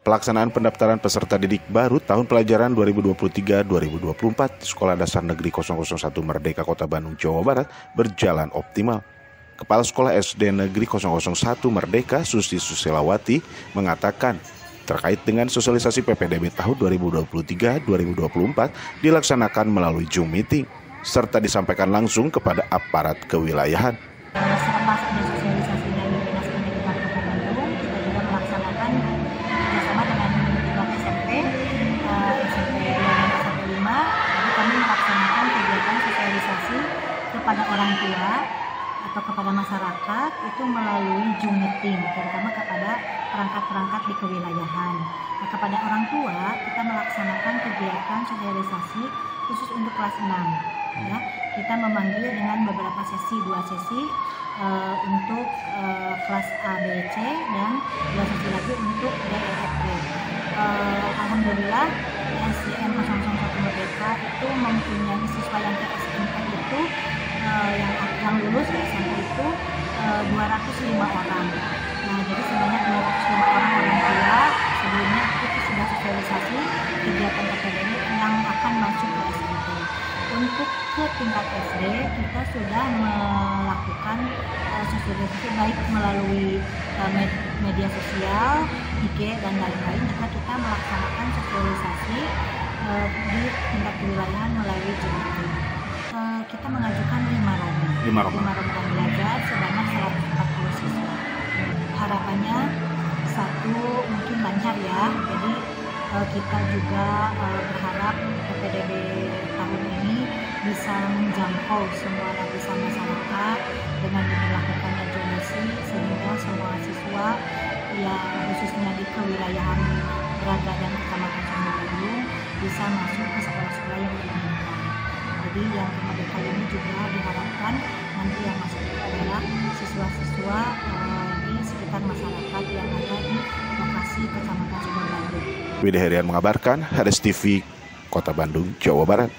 Pelaksanaan pendaftaran peserta didik baru tahun pelajaran 2023-2024 di Sekolah Dasar Negeri 001 Merdeka Kota Bandung, Jawa Barat berjalan optimal. Kepala Sekolah SD Negeri 001 Merdeka, Susi Susilawati, mengatakan terkait dengan sosialisasi PPDB tahun 2023-2024 dilaksanakan melalui Zoom meeting, serta disampaikan langsung kepada aparat kewilayahan. Selepas ada sosialisasi dari Dinas Pendidikan Kota Bandung, kita juga melaksanakan kerjasama dengan pihak SMP 2515. Jadi kami melaksanakan kegiatan sosialisasi kepada orang tua atau kepada masyarakat itu melalui Zoom meeting, terutama kepada perangkat-perangkat di kewilayahan. Nah, kepada orang tua kita melaksanakan kegiatan sosialisasi khusus untuk kelas 6. Ya, kita memanggil dengan beberapa sesi, 2 sesi untuk kelas A, B, C, dan 2 sesi lagi untuk D, E, F, G. Alhamdulillah SDN 001 Merdeka itu mempunyai siswa yang ke SMP itu yang lulus ke SMP itu 205 orang. Nah, jadi sebanyak 205 orang tua sebelumnya itu sudah sosialisasi kegiatan PPDB yang akan masuk ke SMP. Untuk ke tingkat SD kita sudah melakukan sosialisasi baik melalui media sosial, IG dan lain-lain, juga kita melaksanakan sosialisasi di tingkat kewilayahan melalui Zoom. Kita mengajukan 5 rombongan belajar sebanyak 140 siswa. Harapannya satu mungkin lancar ya, jadi kita juga berharap PPDB tahun ini bisa menjangkau semua lapisan masyarakat dengan dilakukannya zonasi, sehingga semua siswa yang khususnya di kewilayahan Braga dan Kecamatan Candipuro bisa masuk ke sekolah-sekolah yang diinginkan. Jadi yang merdeka ini juga diharapkan nanti yang masuk adalah siswa-siswa di sekitar masyarakat yang ada di lokasi Kecamatan Sumber Bandung. Widhi Herian mengabarkan, Hades TV, Kota Bandung, Jawa Barat.